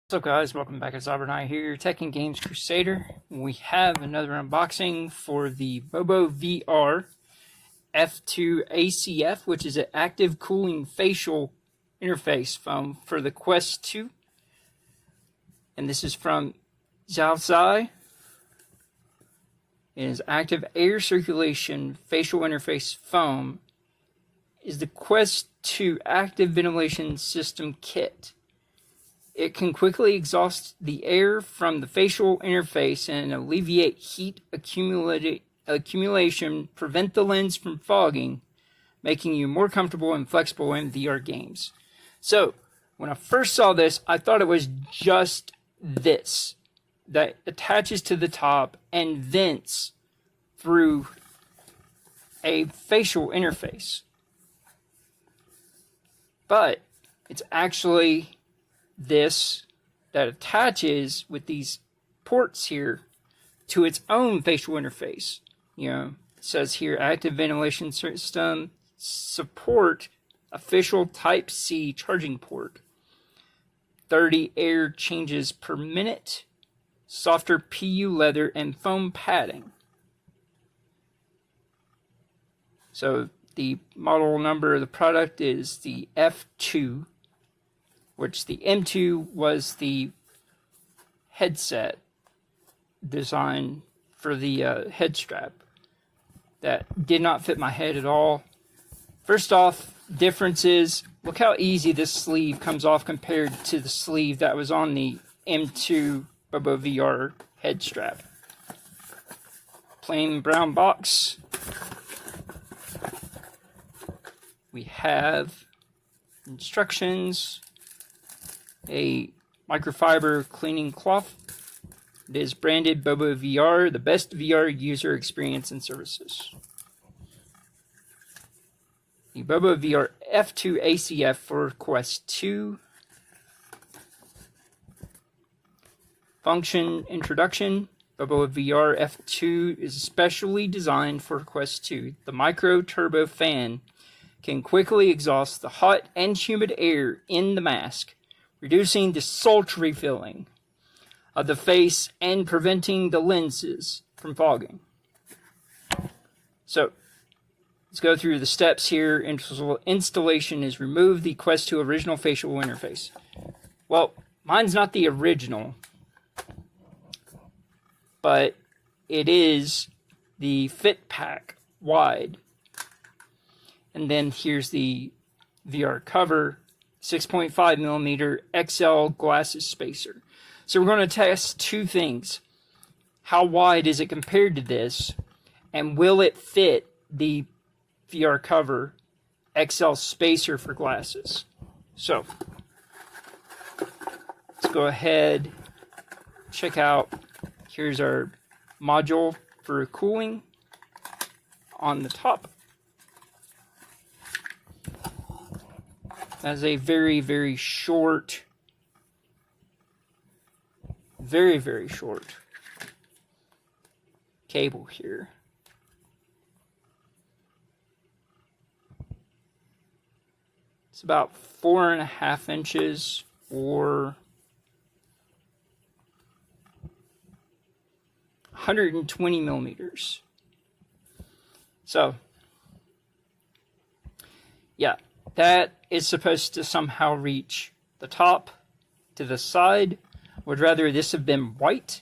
What's up guys, welcome back. It's Auburn here, Tech and Games Crusader. We have another unboxing for the BOBOVR F2 ACF, which is an active cooling facial interface foam for the Quest 2. And this is from Xiaozai. It is active air circulation facial interface foam. Is the Quest 2 active ventilation system kit. It can quickly exhaust the air from the facial interface and alleviate heat accumulation, prevent the lens from fogging, making you more comfortable and flexible in VR games. So, when I first saw this, I thought it was just this that attaches to the top and vents through a facial interface. But it's actually this that attaches with these ports here to its own facial interface. It says here active ventilation system support official Type-C charging port, 30 air changes per minute, softer PU leather and foam padding. So the model number of the product is the F2, which the M2 was the headset design for the head strap that did not fit my head at all. First off, differences. Look how easy this sleeve comes off compared to the sleeve that was on the M2 BOBOVR head strap. Plain brown box. We have instructions. A microfiber cleaning cloth. It is branded BOBOVR, the best VR user experience and services. The BOBOVR F2 ACF for Quest 2. Function introduction. BOBOVR F2 is specially designed for Quest 2. The micro turbo fan can quickly exhaust the hot and humid air in the mask, reducing the sultry feeling of the face and preventing the lenses from fogging. So, let's go through the steps here. Installation is remove the Quest 2 original facial interface. Well, mine's not the original, but it is the Fit Pack wide. And then here's the VR cover. 6.5mm XL glasses spacer. So we're going to test two things. How wide is it compared to this? And will it fit the VR cover XL spacer for glasses? So let's go ahead, check out. Here's our module for cooling on the top. As a very, very short, very short cable here. It's about 4.5 inches or 120 millimeters. So, yeah. That is supposed to somehow reach the top to the side. Would rather this have been white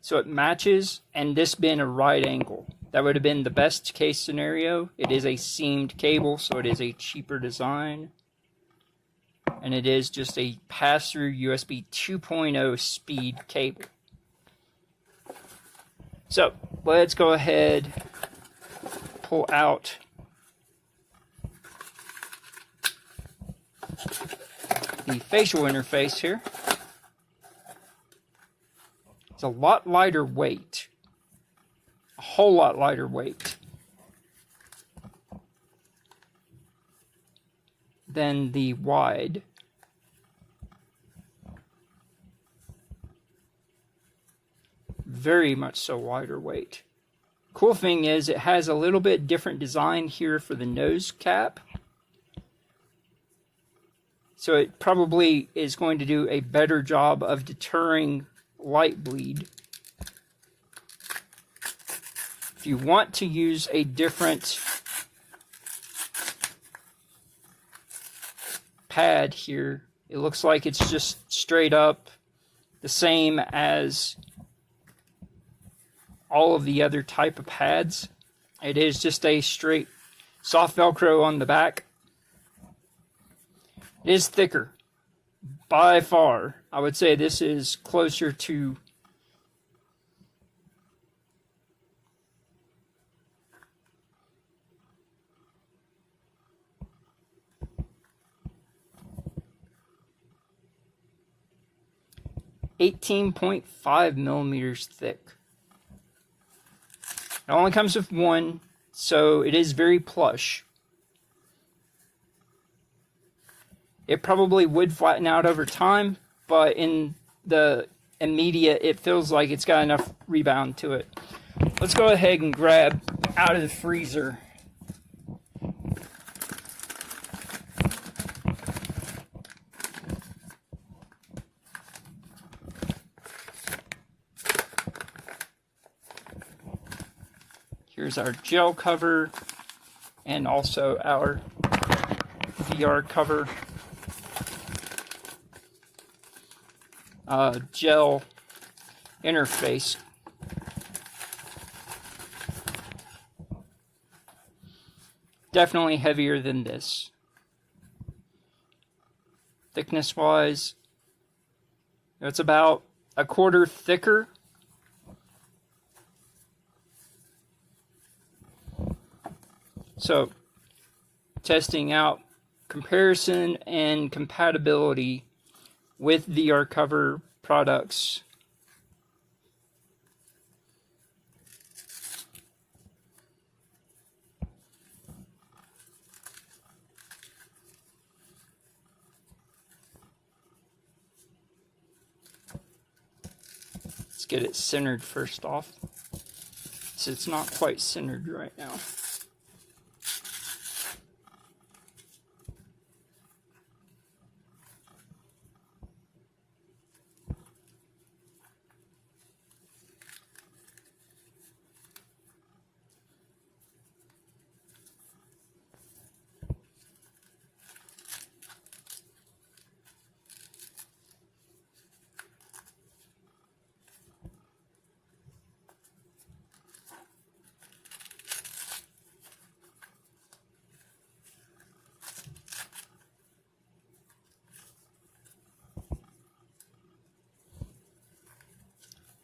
so it matches and this been a right angle. That would have been the best case scenario. It is a seamed cable, so it is a cheaper design. And it is just a pass-through USB 2.0 speed cable. So let's go ahead, pull out the facial interface here. It's a lot lighter weight, a whole lot lighter weight than the wide. Very much so lighter weight. Cool thing is it has a little bit different design here for the nose cap. So it probably is going to do a better job of deterring light bleed. If you want to use a different pad here, it looks like it's just straight up the same as all of the other type of pads. It is just a straight soft Velcro on the back. It is thicker by far. I would say this is closer to $18.5 thick. It only comes with one, so it is very plush. It probably would flatten out over time, but in the immediate, it feels like it's got enough rebound to it. Let's go ahead and grab out of the freezer here's our gel cover and also our VR cover. Gel interface. Definitely heavier than this. Thickness wise, it's about a quarter thicker. So, testing out comparison and compatibility with VR cover products. Let's get it centered first off, so it's not quite centered right now.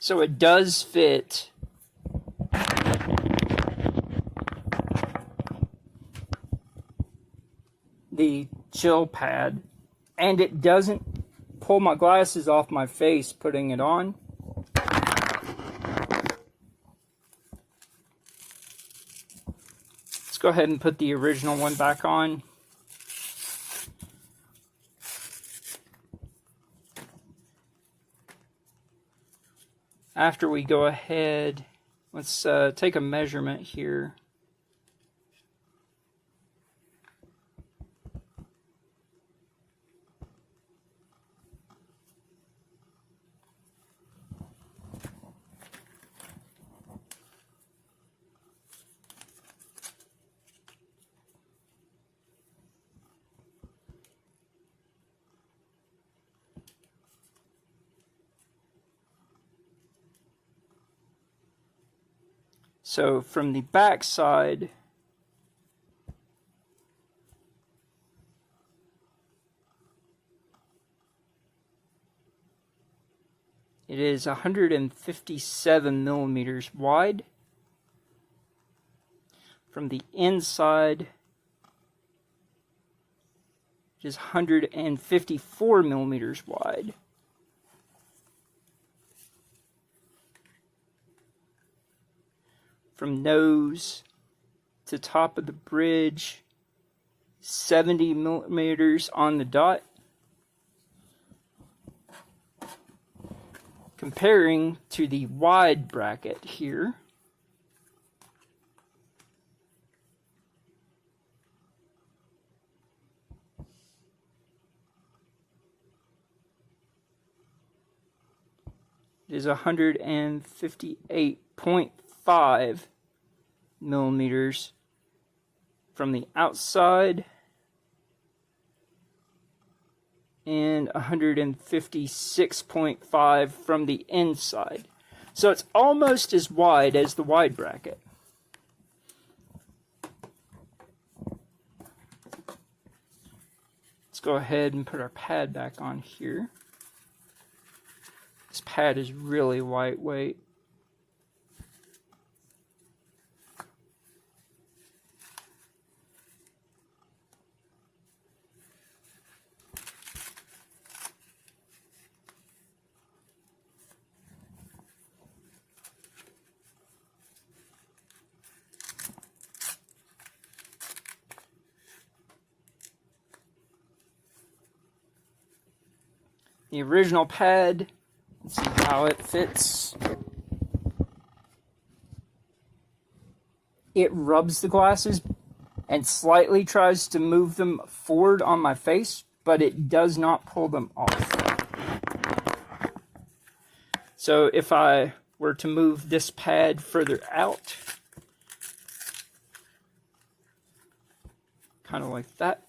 So it does fit the chill pad, and it doesn't pull my glasses off my face putting it on. Let's go ahead and put the original one back on. After we go ahead, let's take a measurement here. So from the back side, it is 157 millimeters wide. From the inside, it is 154 millimeters wide. From nose to top of the bridge, 70 millimeters on the dot. Comparing to the wide bracket here, It is 158.5 millimeters from the outside and 156.5 from the inside. So it's almost as wide as the wide bracket. Let's go ahead and put our pad back on here. This pad is really lightweight. The original pad, let's see how it fits. It rubs the glasses and slightly tries to move them forward on my face, but it does not pull them off. So if I were to move this pad further out, kind of like that,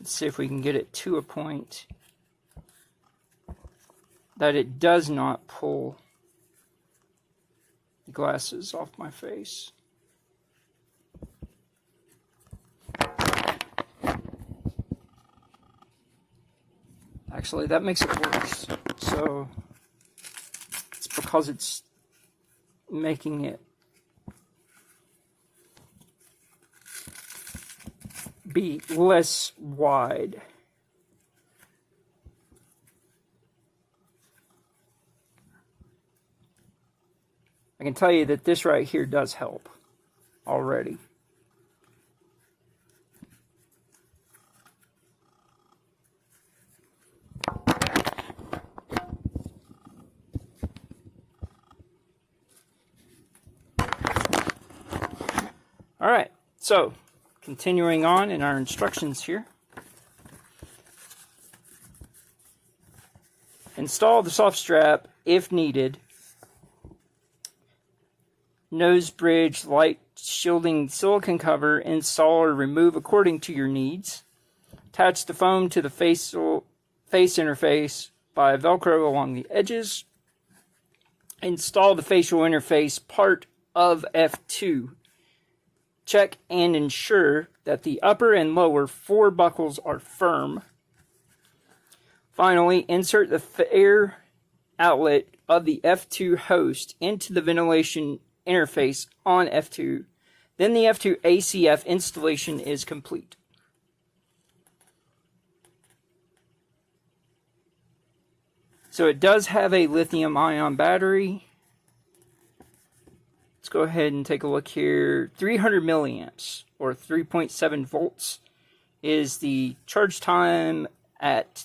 let's see if we can get it to a point that it does not pull the glasses off my face. Actually, that makes it worse. So it's because it's making it be less wide. I can tell you that this right here does help already. All right, so continuing on in our instructions here. Install the soft strap if needed. Nose bridge light shielding silicone cover, install or remove according to your needs. Attach the foam to the face interface by Velcro along the edges. Install the facial interface part of F2. Check and ensure that the upper and lower 4 buckles are firm. Finally, insert the air outlet of the F2 host into the ventilation interface on F2. Then the F2 ACF installation is complete. So it does have a lithium-ion battery. Let's go ahead and take a look here. 300 milliamps or 3.7 volts is the charge time at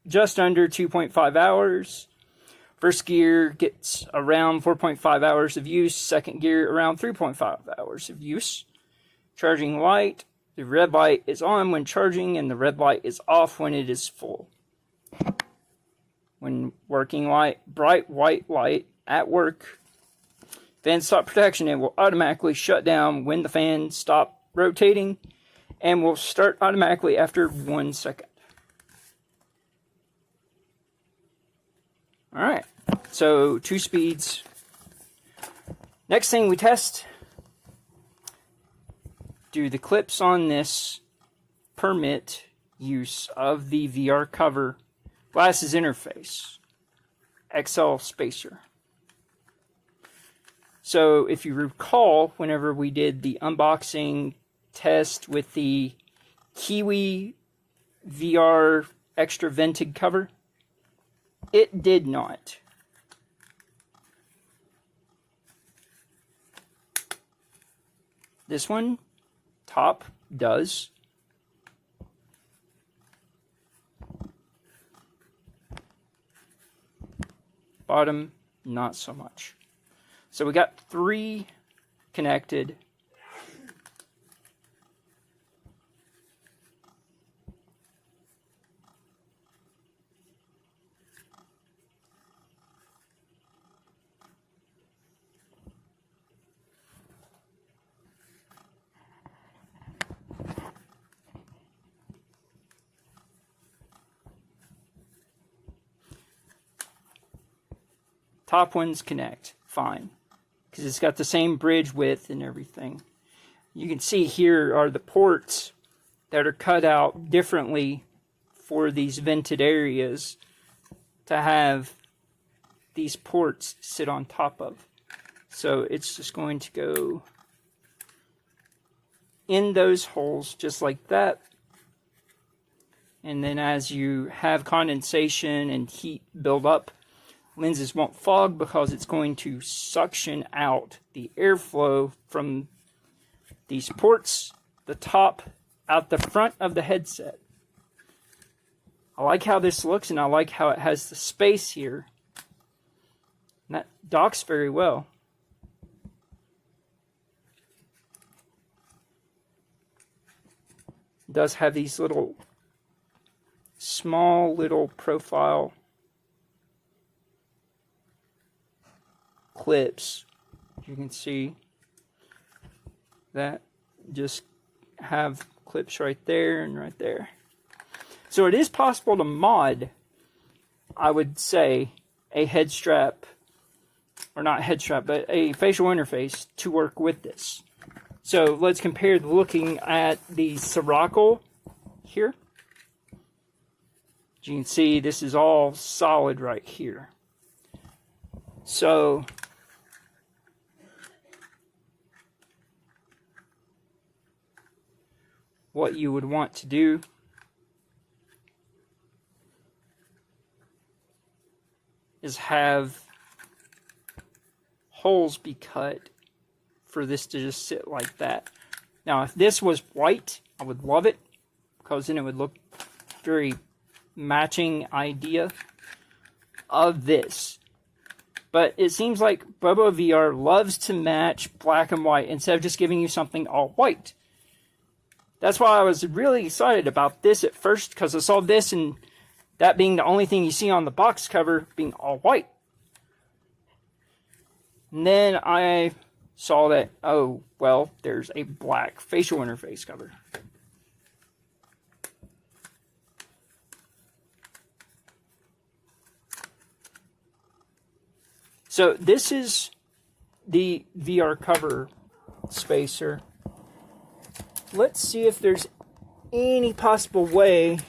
just under 2.5 hours. First gear gets around 4.5 hours of use. Second gear around 3.5 hours of use. Charging light. The red light is on when charging and the red light is off when it is full. When working light, bright white light at work. Fan stop protection, it will automatically shut down when the fan stops rotating and will start automatically after 1 second. Alright, so 2 speeds. Next thing we test, do the clips on this permit use of the VR cover glasses interface, XL spacer. So if you recall, whenever we did the unboxing test with the Kiwi VR extra vented cover, it did not. This one, top, does. Bottom, not so much. So we got 3 connected. Top ones connect fine, because it's got the same bridge width and everything. You can see here are the ports that are cut out differently for these vented areas to have these ports sit on top of. So it's just going to go in those holes just like that. And then as you have condensation and heat build up, lenses won't fog because it's going to suction out the airflow from these ports, the top, out the front of the headset. I like how this looks, and I like how it has the space here. And that docks very well. It does have these little, small little profile clips. You can see that just have clips right there and right there. So it is possible to mod, I would say, a head strap, or not head strap, but a facial interface to work with this. So let's compare looking at the Sirocco here. As you can see, this is all solid right here. So what you would want to do is have holes be cut for this to just sit like that. Now, if this was white, I would love it, because then it would look very matching idea of this. But it seems like BOBOVR loves to match black and white instead of just giving you something all white. That's why I was really excited about this at first, because I saw this and that being the only thing you see on the box cover being all white. And then I saw that, oh, well, there's a black facial interface cover. So this is the VR cover spacer. Let's see if there's any possible way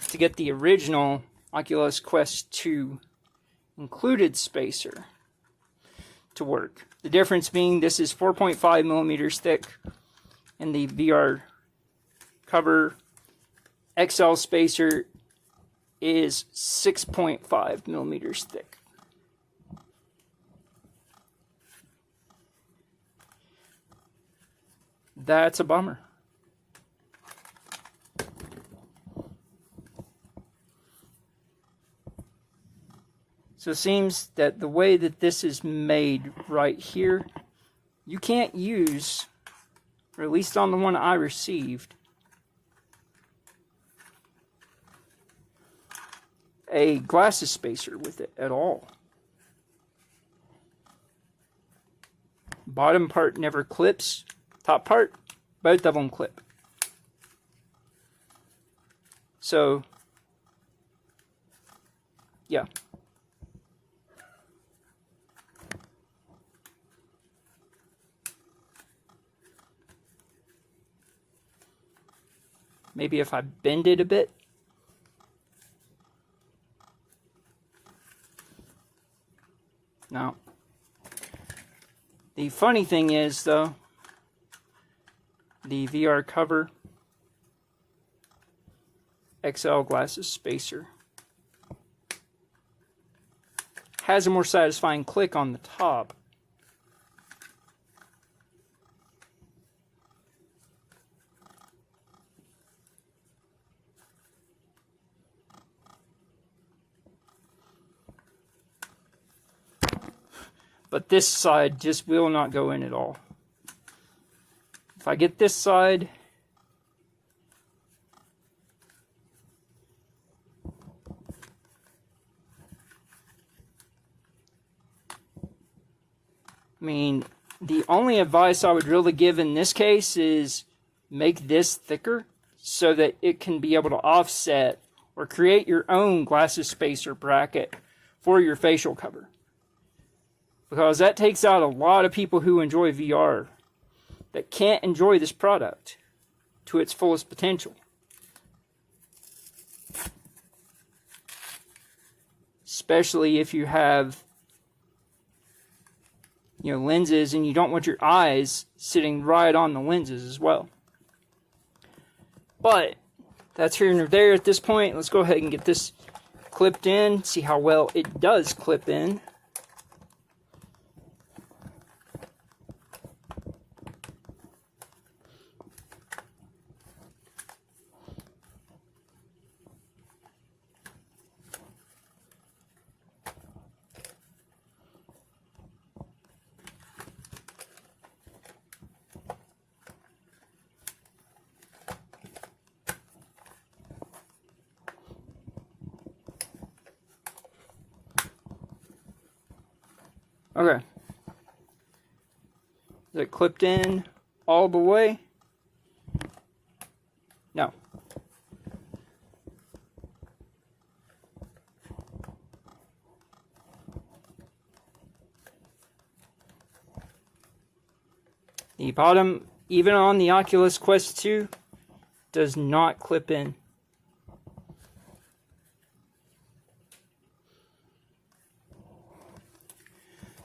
to get the original Oculus Quest 2 included spacer to work. The difference being this is 4.5 millimeters thick, and the VR cover XL spacer is 6.5 millimeters thick. That's a bummer. So it seems that the way that this is made right here, you can't use, or at least on the one I received, a glasses spacer with it at all. Bottom part never clips. Top part, both of them clip. So, yeah. Maybe if I bend it a bit. No. The funny thing is, though, the VR cover XL glasses spacer has a more satisfying click on the top. But this side just will not go in at all. If I get this side, I mean, the only advice I would really give in this case is make this thicker so that it can be able to offset or create your own glasses spacer bracket for your facial cover. Because that takes out a lot of people who enjoy VR that can't enjoy this product to its fullest potential. Especially if you have, lenses and you don't want your eyes sitting right on the lenses as well. But that's here and there at this point. Let's go ahead and get this clipped in, see how well it does clip in. Okay. Is it clipped in all the way? No. The bottom, even on the Oculus Quest 2, does not clip in.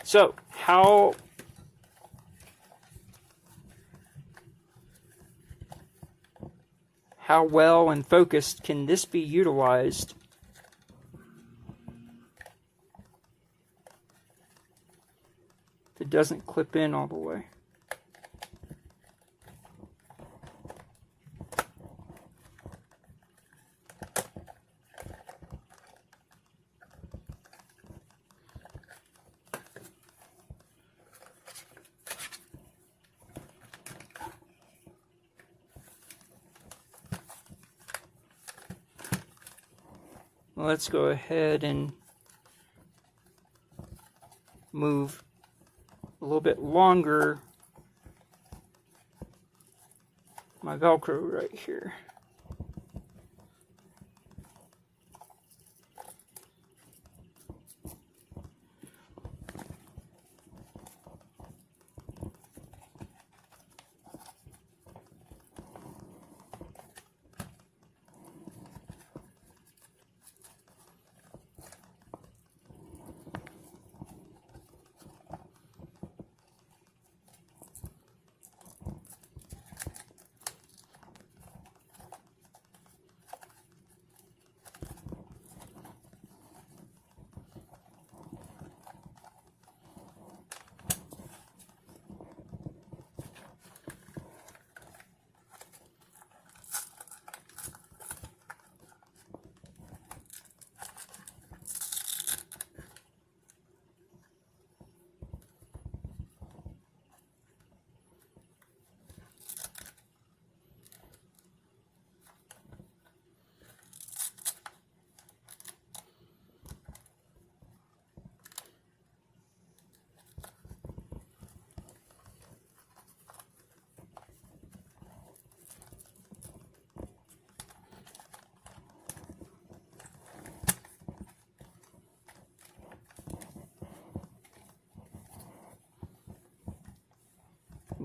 So, how well and focused can this be utilized? If it doesn't clip in all the way. Let's go ahead and move a little bit longer my Velcro right here.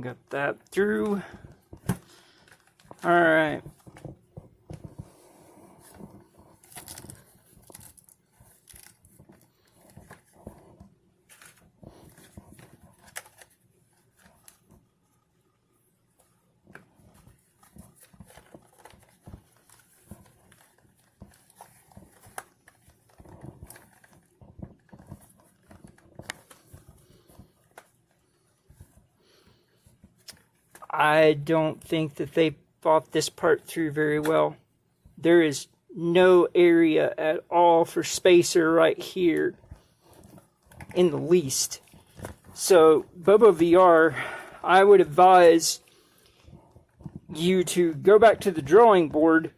Got that through. All right. I don't think that they thought this part through very well. There is no area at all for spacer right here in the least. So BOBOVR, I would advise you to go back to the drawing board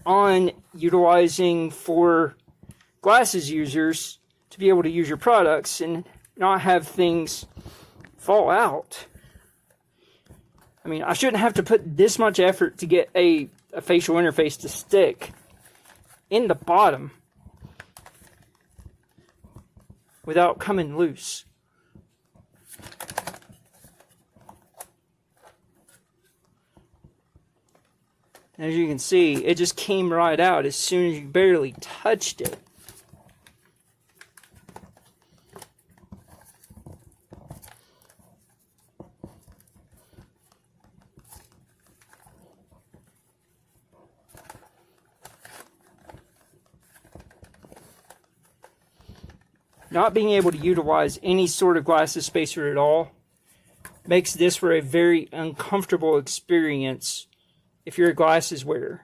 on utilizing for glasses users to be able to use your products and not have things fall out. I mean, I shouldn't have to put this much effort to get a facial interface to stick in the bottom without coming loose. As you can see, it just came right out as soon as you barely touched it. Not being able to utilize any sort of glasses spacer at all makes this for a very uncomfortable experience if you're a glasses wearer.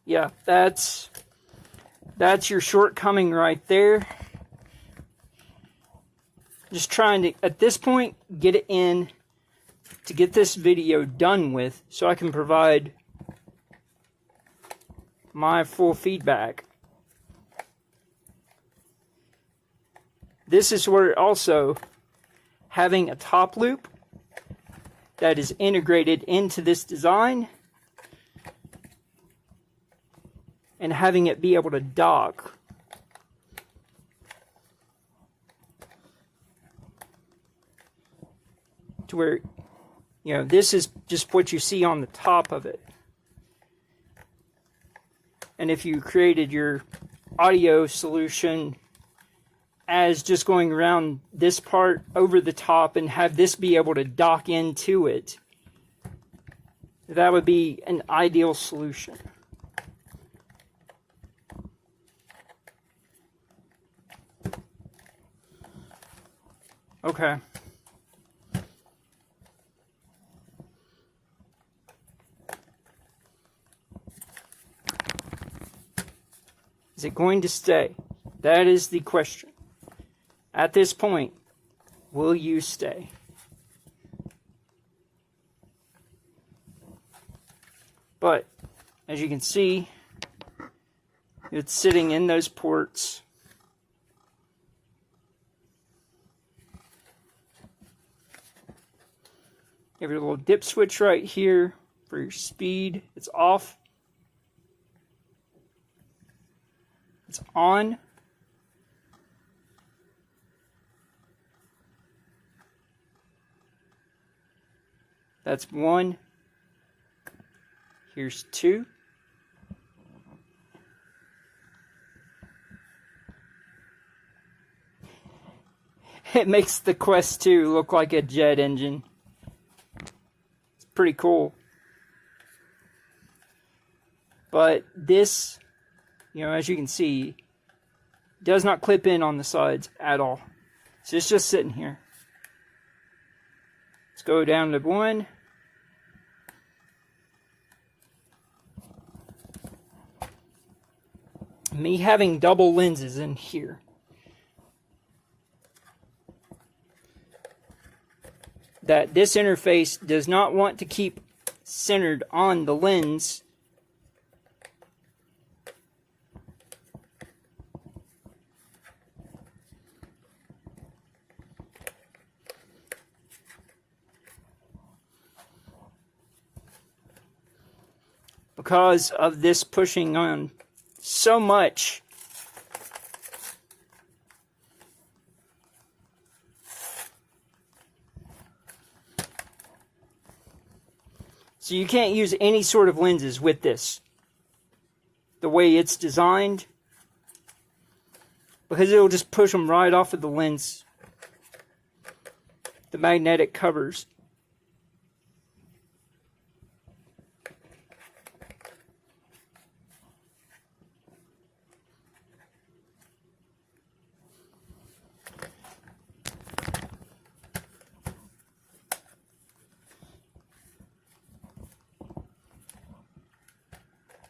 Yeah, that's your shortcoming right there. Just trying to, at this point, get it in to get this video done with so I can provide my full feedback. This is where also having a top loop that is integrated into this design and having it be able to dock to where, you know, this is just what you see on the top of it. And if you created your audio solution as just going around this part over the top and have this be able to dock into it, that would be an ideal solution. Okay. Is it going to stay? That is the question. At this point, will you stay? But, as you can see, it's sitting in those ports. You have your little dip switch right here for your speed. It's off. It's on. That's 1. Here's 2. It makes the Quest 2 look like a jet engine. It's pretty cool. But this, you know, as you can see, does not clip in on the sides at all. So it's just sitting here. Let's go down to 1. Me having double lenses in here, that this interface does not want to keep centered on the lens. Because of this pushing on so much. So you can't use any sort of lenses with this, the way it's designed, because it'll just push them right off of the lens, the magnetic covers.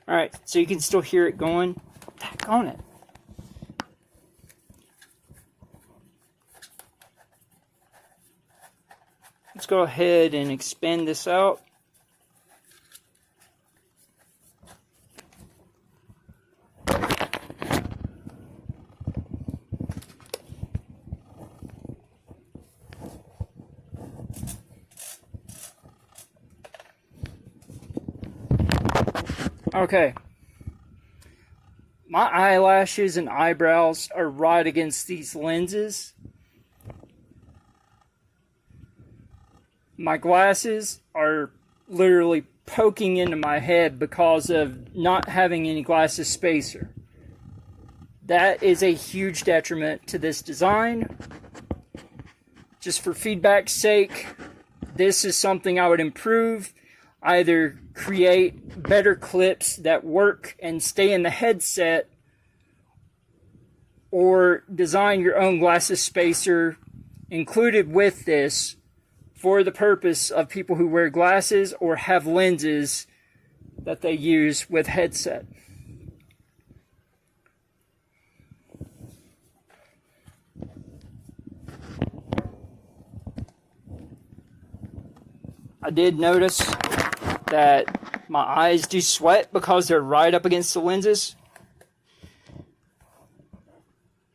Alright, so you can still hear it going. Back on it. Let's go ahead and expand this out. Okay. My eyelashes and eyebrows are right against these lenses. My glasses are literally poking into my head because of not having any glasses spacer. That is a huge detriment to this design. Just for feedback's sake, this is something I would improve. Either create better clips that work and stay in the headset, or design your own glasses spacer included with this for the purpose of people who wear glasses or have lenses that they use with headset. I did notice that my eyes do sweat because they're right up against the lenses.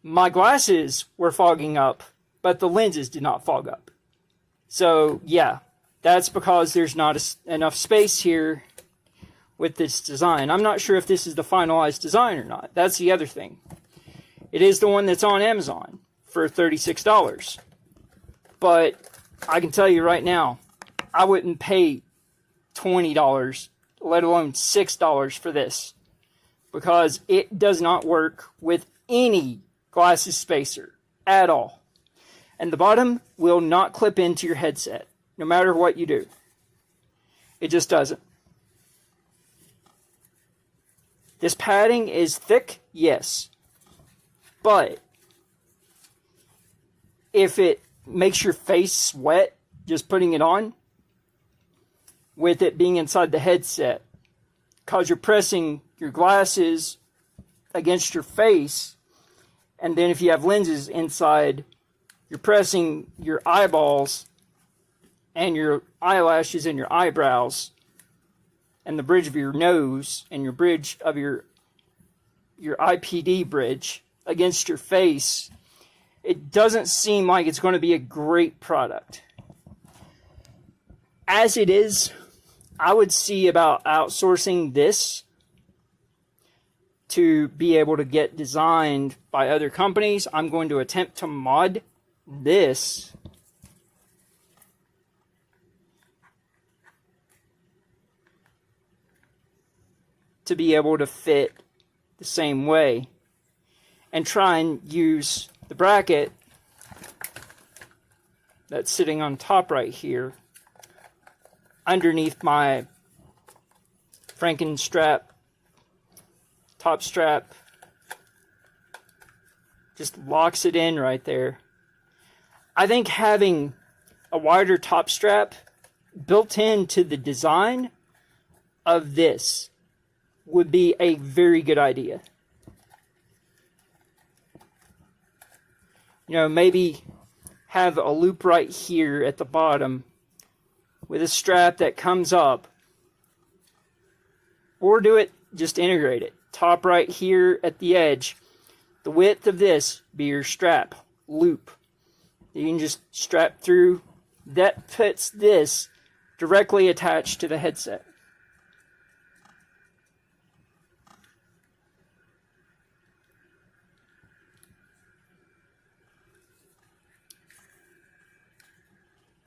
My glasses were fogging up, but the lenses did not fog up. So yeah, that's because there's not enough space here with this design. I'm not sure if this is the finalized design or not. That's the other thing. It is the one that's on Amazon for $36. But I can tell you right now, I wouldn't pay $20, let alone $6 for this, because it does not work with any glasses spacer at all. And the bottom will not clip into your headset, no matter what you do. It just doesn't. This padding is thick, yes. But if it makes your face sweat just putting it on, with it being inside the headset, because you're pressing your glasses against your face, and then if you have lenses inside, you're pressing your eyeballs and your eyelashes and your eyebrows and the bridge of your nose and your bridge of your IPD bridge against your face. It doesn't seem like it's going to be a great product. As it is, I would see about outsourcing this to be able to get designed by other companies. I'm going to attempt to mod this to be able to fit the same way, and try and use the bracket that's sitting on top right here underneath my Frankenstrap top strap. Just locks it in right there. I think having a wider top strap built into the design of this would be a very good idea. You know, maybe have a loop right here at the bottom with a strap that comes up, or do it, just integrate it. Top right here at the edge, the width of this be your strap loop. You can just strap through. That puts this directly attached to the headset.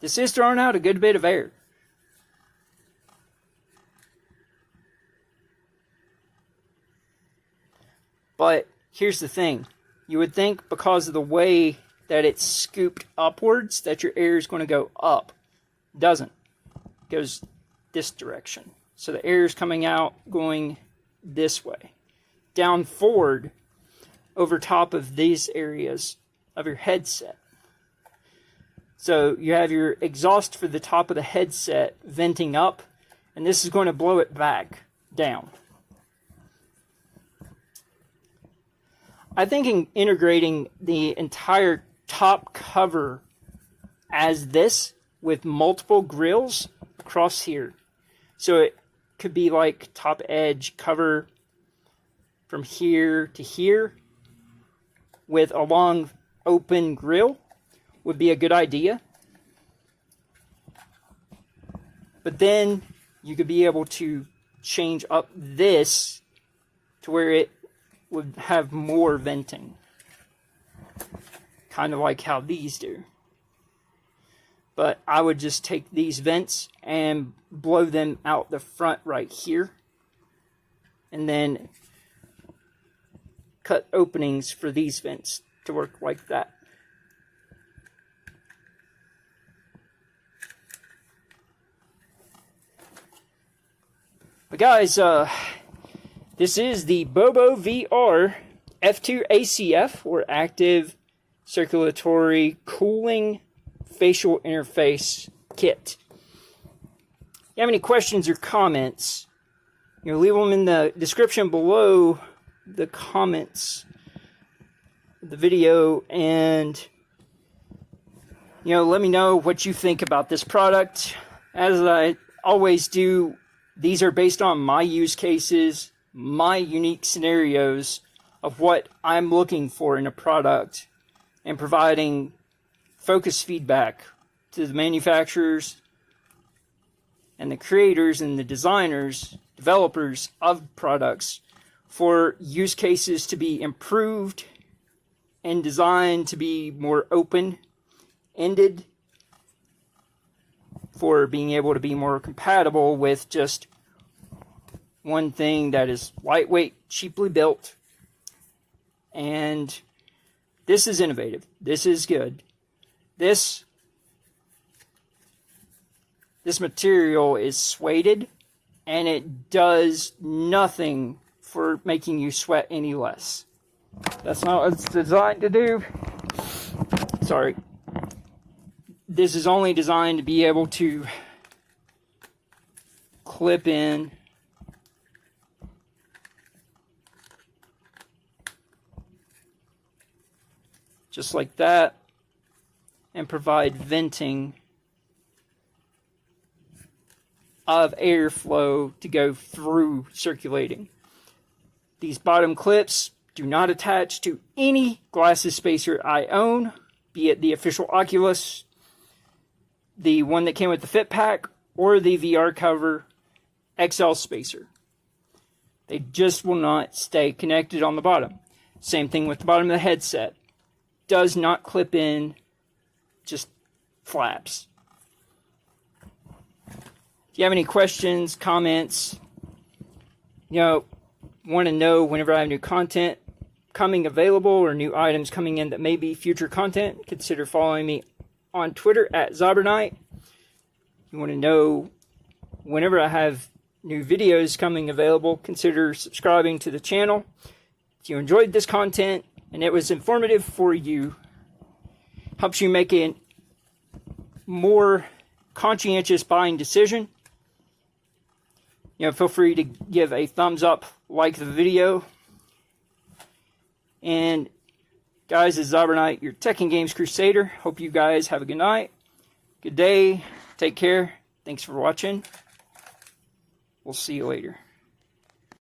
This is throwing out a good bit of air. But here's the thing. You would think because of the way that it's scooped upwards that your air is going to go up. It doesn't. It goes this direction. So the air is coming out going this way. Down forward over top of these areas of your headset. So you have your exhaust for the top of the headset venting up, and this is going to blow it back down. I think in integrating the entire top cover as this with multiple grills across here. So it could be like top edge cover from here to here with a long open grill would be a good idea. But then you could be able to change up this to where it would have more venting. Kind of like how these do. But I would just take these vents and blow them out the front right here. And then cut openings for these vents to work like that. But guys, this is the BOBOVR F2 ACF, or Active Circulatory Cooling Facial Interface Kit. If you have any questions or comments, leave them in the description below the comments of the video, and let me know what you think about this product. As I always do, these are based on my use cases, my unique scenarios of what I'm looking for in a product, and providing focused feedback to the manufacturers and the creators and the designers, developers of products, for use cases to be improved and designed to be more open-ended, for being able to be more compatible with just one thing that is lightweight, cheaply built. And this is innovative. This is good. This material is suede, and it does nothing for making you sweat any less. That's not what it's designed to do. Sorry. This is only designed to be able to clip in just like that and provide venting of airflow to go through circulating. These bottom clips do not attach to any glasses spacer I own, be it the official Oculus, the one that came with the Fit Pack, or the VR cover XL spacer. They just will not stay connected on the bottom. Same thing with the bottom of the headset. Does not clip in, just flaps. If you have any questions, comments, want to know whenever I have new content coming available or new items coming in that may be future content, consider following me on Twitter at Zobernight. If you want to know whenever I have new videos coming available, consider subscribing to the channel. If you enjoyed this content and it was informative for you, helps you make a more conscientious buying decision, feel free to give a thumbs up, like the video. And guys, it's Zobernight, your Tech and Games Crusader. Hope you guys have a good night, good day, take care. Thanks for watching. We'll see you later.